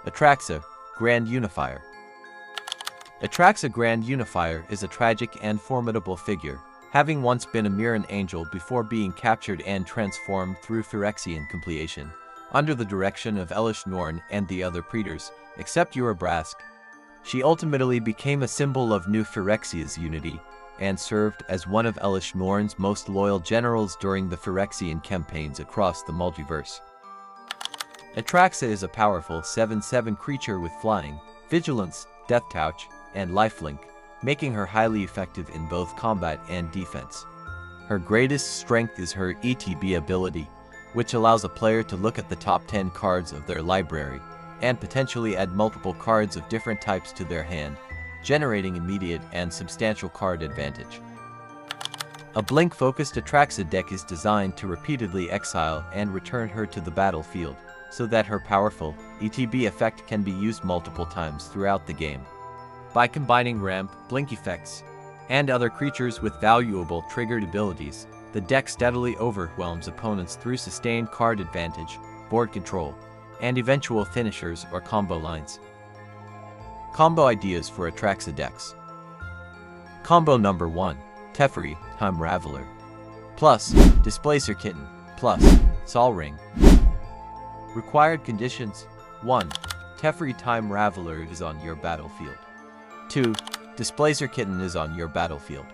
Atraxa Grand Unifier. Atraxa Grand Unifier is a tragic and formidable figure, having once been a Mirren angel before being captured and transformed through Phyrexian completion, under the direction of Elish Norn and the other Praetors, except Urabrask. She ultimately became a symbol of New Phyrexia's unity, and served as one of Elish Norn's most loyal generals during the Phyrexian campaigns across the multiverse. Atraxa is a powerful 7/7 creature with flying, vigilance, deathtouch, and lifelink, making her highly effective in both combat and defense. Her greatest strength is her ETB ability, which allows a player to look at the top 10 cards of their library, and potentially add multiple cards of different types to their hand, generating immediate and substantial card advantage. A Blink-focused Atraxa deck is designed to repeatedly exile and return her to the battlefield, so that her powerful ETB effect can be used multiple times throughout the game. By combining ramp, blink effects, and other creatures with valuable triggered abilities, the deck steadily overwhelms opponents through sustained card advantage, board control, and eventual finishers or combo lines. Combo ideas for Atraxa decks. Combo number 1, Teferi, Time Raveler, plus Displacer Kitten, plus Sol Ring. Required conditions: 1. Teferi Time Raveler is on your battlefield. 2. Displacer Kitten is on your battlefield.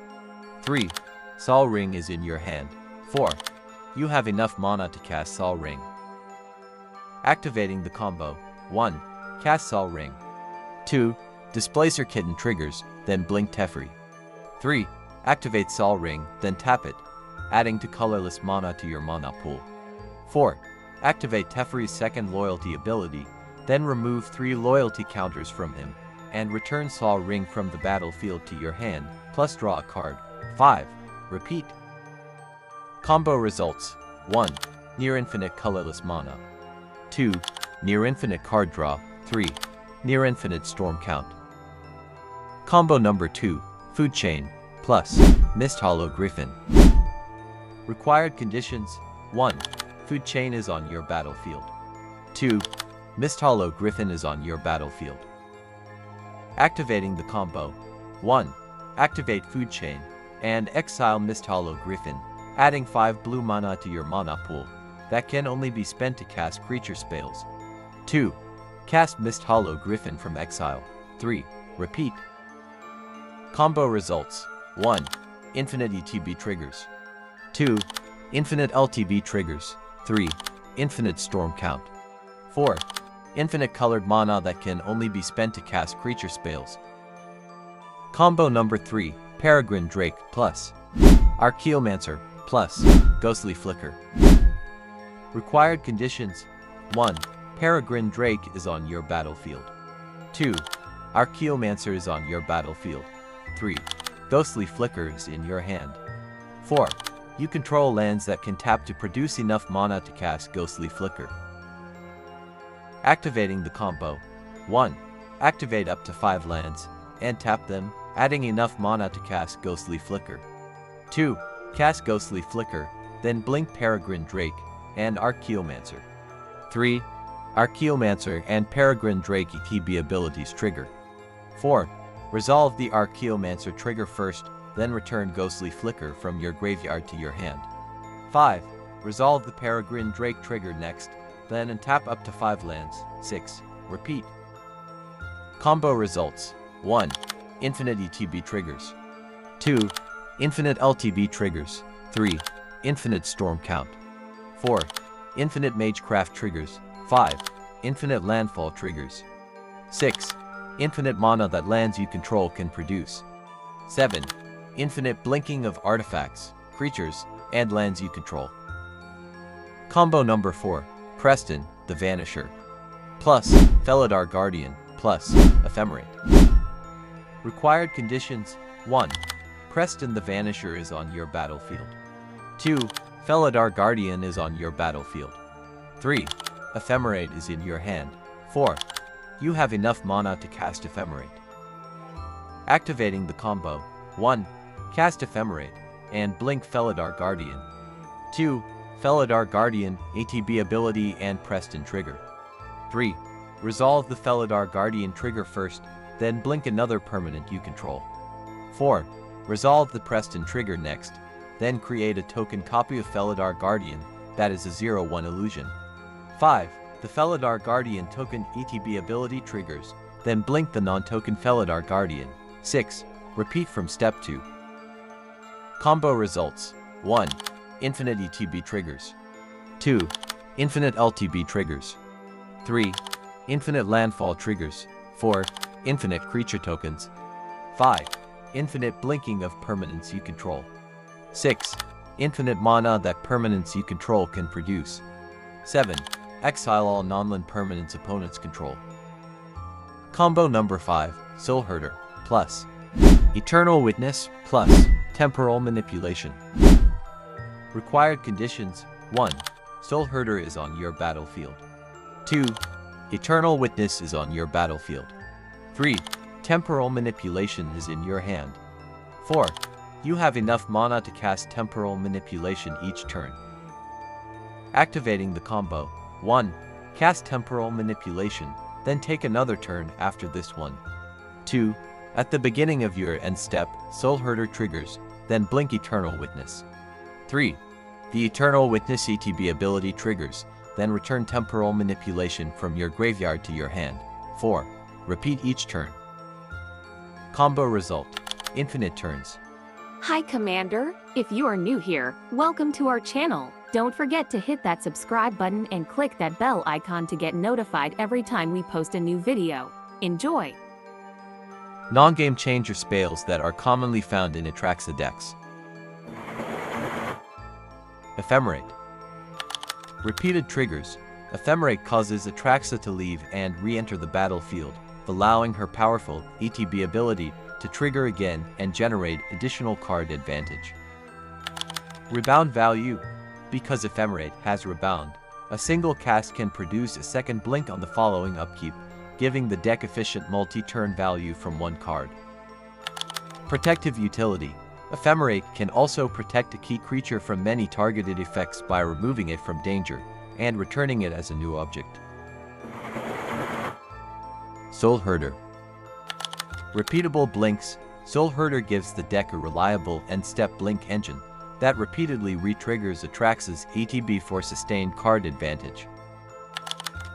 3. Sol Ring is in your hand. 4. You have enough mana to cast Sol Ring. Activating the combo: 1. Cast Sol Ring. 2. Displacer Kitten triggers, then blink Teferi. 3. Activate Sol Ring, then tap it, adding to colorless mana to your mana pool. 4. Activate Teferi's second loyalty ability, then remove 3 loyalty counters from him, and return Sol Ring from the battlefield to your hand, plus draw a card. 5. Repeat. Combo results: 1. Near infinite colorless mana. 2. Near infinite card draw. 3. Near infinite storm count. Combo number 2, Food Chain, plus Misthollow Griffin. Required conditions: 1. Food Chain is on your battlefield. 2. Misthollow Griffin is on your battlefield. Activating the combo: 1. Activate Food Chain, and exile Misthollow Griffin, adding 5 blue mana to your mana pool, that can only be spent to cast creature spells. 2. Cast Misthollow Griffin from exile. 3. Repeat. Combo results: 1. Infinite ETB triggers. 2. Infinite LTB triggers. 3. Infinite storm count. 4. Infinite colored mana that can only be spent to cast creature spells. Combo number 3, Peregrine Drake plus Archaeomancer plus Ghostly Flicker. Required conditions: 1. Peregrine Drake is on your battlefield. 2. Archaeomancer is on your battlefield. 3. Ghostly Flicker is in your hand. 4. You control lands that can tap to produce enough mana to cast Ghostly Flicker. Activating the combo: 1. Activate up to 5 lands, and tap them, adding enough mana to cast Ghostly Flicker. 2. Cast Ghostly Flicker, then blink Peregrine Drake and Archaeomancer. 3. Archaeomancer and Peregrine Drake ETB abilities trigger. 4. Resolve the Archaeomancer trigger first, then return Ghostly Flicker from your graveyard to your hand. 5. Resolve the Peregrine Drake trigger next, then untap up to 5 lands. 6. Repeat. Combo results: 1. Infinite ETB triggers. 2. Infinite LTB triggers. 3. Infinite storm count. 4. Infinite Magecraft triggers. 5. Infinite landfall triggers. 6. Infinite mana that lands you control can produce. 7. Infinite blinking of artifacts, creatures, and lands you control. Combo number 4, Preston, the Vanisher, plus Felidar Guardian, plus Ephemerate. Required conditions: 1. Preston the Vanisher is on your battlefield. 2. Felidar Guardian is on your battlefield. 3. Ephemerate is in your hand. 4. You have enough mana to cast Ephemerate. Activating the combo: 1. Cast Ephemerate, and blink Felidar Guardian. 2. Felidar Guardian, ATB ability and Preston trigger. 3. Resolve the Felidar Guardian trigger first, then blink another permanent you control. 4. Resolve the Preston trigger next, then create a token copy of Felidar Guardian that is a 0/1 illusion. 5. The Felidar Guardian token ETB ability triggers, then blink the non-token Felidar Guardian. 6. Repeat from step 2. Combo results: 1. Infinite ETB triggers. 2. Infinite LTB triggers. 3. Infinite landfall triggers. 4. Infinite creature tokens. 5. Infinite blinking of permanents you control. 6. Infinite mana that permanents you control can produce. 7. Exile all non-land permanents opponents control. Combo number 5, Soulherder, plus Eternal Witness, plus Temporal Manipulation. Required conditions: 1. Soulherder is on your battlefield. 2. Eternal Witness is on your battlefield. 3. Temporal Manipulation is in your hand. 4. You have enough mana to cast Temporal Manipulation each turn. Activating the combo: 1. Cast Temporal Manipulation, then take another turn after this one. 2. At the beginning of your end step, Soulherder triggers, then blink Eternal Witness. 3. The Eternal Witness ETB ability triggers, then return Temporal Manipulation from your graveyard to your hand. 4. Repeat each turn. Combo result: infinite turns. Hi Commander, if you are new here, welcome to our channel. Don't forget to hit that subscribe button and click that bell icon to get notified every time we post a new video. Enjoy! Non-game changer spells that are commonly found in Atraxa decks. Ephemerate. Repeated triggers. Ephemerate causes Atraxa to leave and re-enter the battlefield, allowing her powerful ETB ability to trigger again and generate additional card advantage. Rebound value. Because Ephemerate has Rebound, a single cast can produce a second blink on the following upkeep, giving the deck efficient multi-turn value from one card. Protective utility. Ephemerate can also protect a key creature from many targeted effects by removing it from danger and returning it as a new object. Soulherder. Repeatable blinks. Soulherder gives the deck a reliable end-step blink engine that repeatedly re-triggers Atraxa's ETB for sustained card advantage.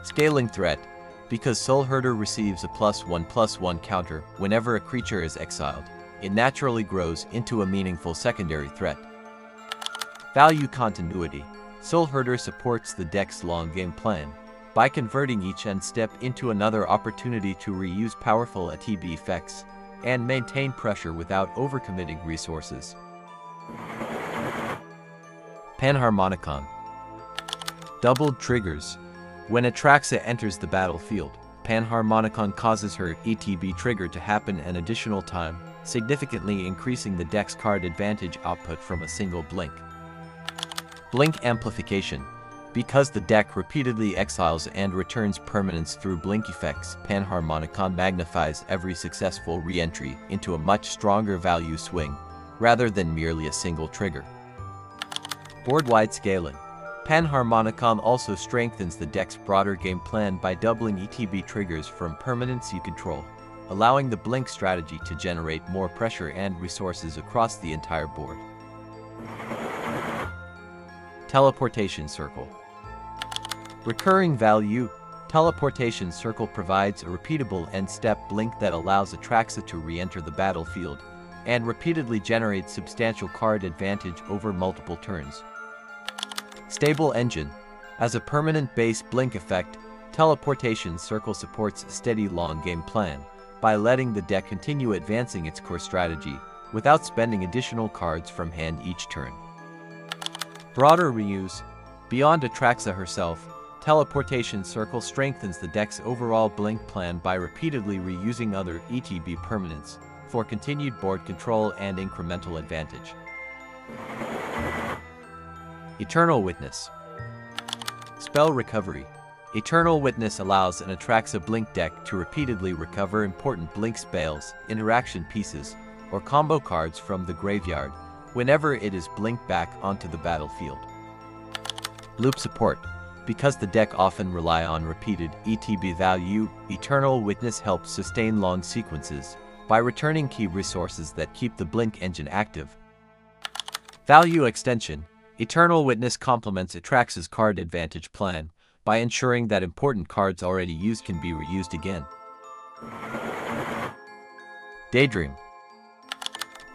Scaling threat. Because Soulherder receives a +1/+1 counter whenever a creature is exiled, it naturally grows into a meaningful secondary threat. Value continuity. Soulherder supports the deck's long game plan by converting each end step into another opportunity to reuse powerful ETB effects and maintain pressure without overcommitting resources. Panharmonicon. Doubled triggers. When Atraxa enters the battlefield, Panharmonicon causes her ETB trigger to happen an additional time, significantly increasing the deck's card advantage output from a single blink. Blink amplification. Because the deck repeatedly exiles and returns permanents through blink effects, Panharmonicon magnifies every successful re-entry into a much stronger value swing, rather than merely a single trigger. Board-wide scaling. Panharmonicon also strengthens the deck's broader game plan by doubling ETB triggers from permanents you control, allowing the blink strategy to generate more pressure and resources across the entire board. Teleportation Circle. Recurring value. Teleportation Circle provides a repeatable end-step blink that allows Atraxa to re-enter the battlefield and repeatedly generates substantial card advantage over multiple turns. Stable engine. As a permanent base blink effect, Teleportation Circle supports a steady long game plan by letting the deck continue advancing its core strategy without spending additional cards from hand each turn. Broader reuse. Beyond Atraxa herself, Teleportation Circle strengthens the deck's overall blink plan by repeatedly reusing other ETB permanents for continued board control and incremental advantage. Eternal Witness. Spell recovery. Eternal Witness allows an Atraxa Blink deck to repeatedly recover important Blink spells, interaction pieces, or combo cards from the graveyard whenever it is blinked back onto the battlefield. Loop support. Because the deck often rely on repeated ETB value, Eternal Witness helps sustain long sequences by returning key resources that keep the Blink engine active. Value extension. Eternal Witness complements Atraxa's card advantage plan by ensuring that important cards already used can be reused again. Daydream.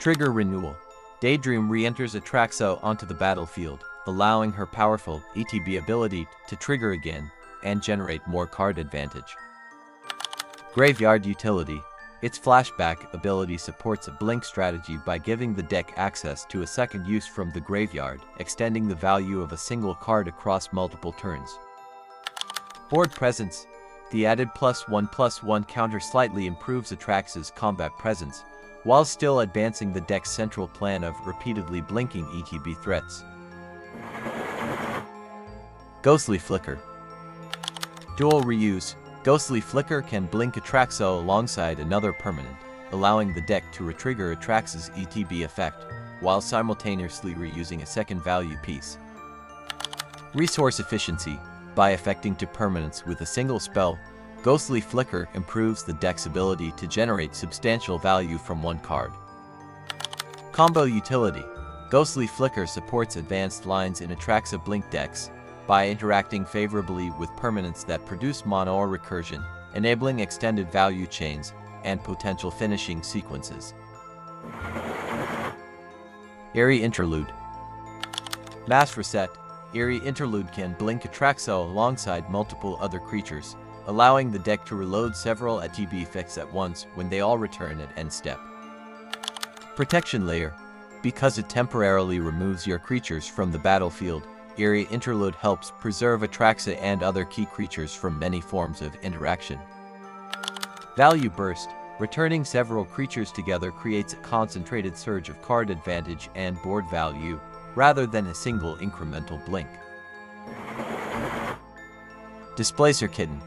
Trigger renewal. Daydream re-enters Atraxa onto the battlefield, allowing her powerful ETB ability to trigger again and generate more card advantage. Graveyard utility. Its flashback ability supports a blink strategy by giving the deck access to a second use from the graveyard, extending the value of a single card across multiple turns. Board presence. The added +1/+1 counter slightly improves Atraxa's combat presence, while still advancing the deck's central plan of repeatedly blinking ETB threats. Ghostly Flicker. Dual reuse. Ghostly Flicker can blink Atraxa alongside another permanent, allowing the deck to retrigger Atraxa's ETB effect, while simultaneously reusing a second value piece. Resource efficiency. By affecting two permanents with a single spell, Ghostly Flicker improves the deck's ability to generate substantial value from one card. Combo utility. Ghostly Flicker supports advanced lines in Atraxa Blink decks by interacting favorably with permanents that produce mana or recursion, enabling extended value chains and potential finishing sequences. Eerie Interlude. Mass Reset. Eerie Interlude can blink Atraxa alongside multiple other creatures, allowing the deck to reload several ETB effects at once when they all return at end step. Protection Layer. Because it temporarily removes your creatures from the battlefield, Eerie Interlude helps preserve Atraxa and other key creatures from many forms of interaction. Value Burst. Returning several creatures together creates a concentrated surge of card advantage and board value, rather than a single incremental blink. Displacer Kitten.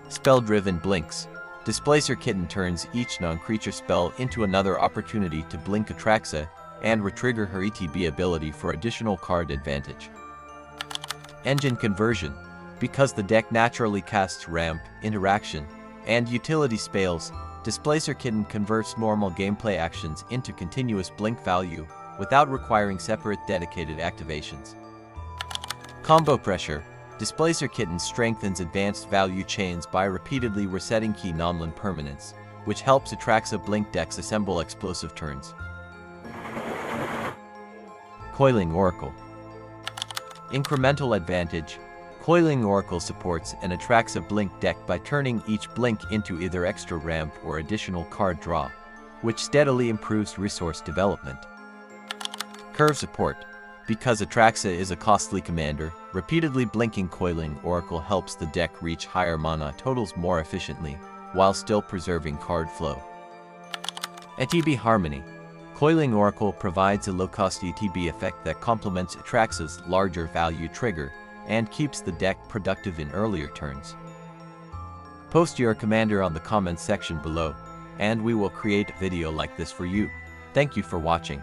Spell-driven blinks. Displacer Kitten turns each non-creature spell into another opportunity to blink Atraxa and retrigger her ETB ability for additional card advantage. Engine Conversion. Because the deck naturally casts ramp, interaction, and utility spells, Displacer Kitten converts normal gameplay actions into continuous blink value without requiring separate dedicated activations. Combo Pressure. Displacer Kitten strengthens advanced value chains by repeatedly resetting key non-land permanents, which helps Atraxa Blink decks assemble explosive turns. Coiling Oracle. Incremental advantage. Coiling Oracle supports an Atraxa Blink deck by turning each blink into either extra ramp or additional card draw, which steadily improves resource development. Curve Support. Because Atraxa is a costly commander, repeatedly blinking Coiling Oracle helps the deck reach higher mana totals more efficiently, while still preserving card flow. ETB Harmony. Coiling Oracle provides a low-cost ETB effect that complements Atraxa's larger value trigger and keeps the deck productive in earlier turns. Post your commander on the comments section below, and we will create a video like this for you. Thank you for watching.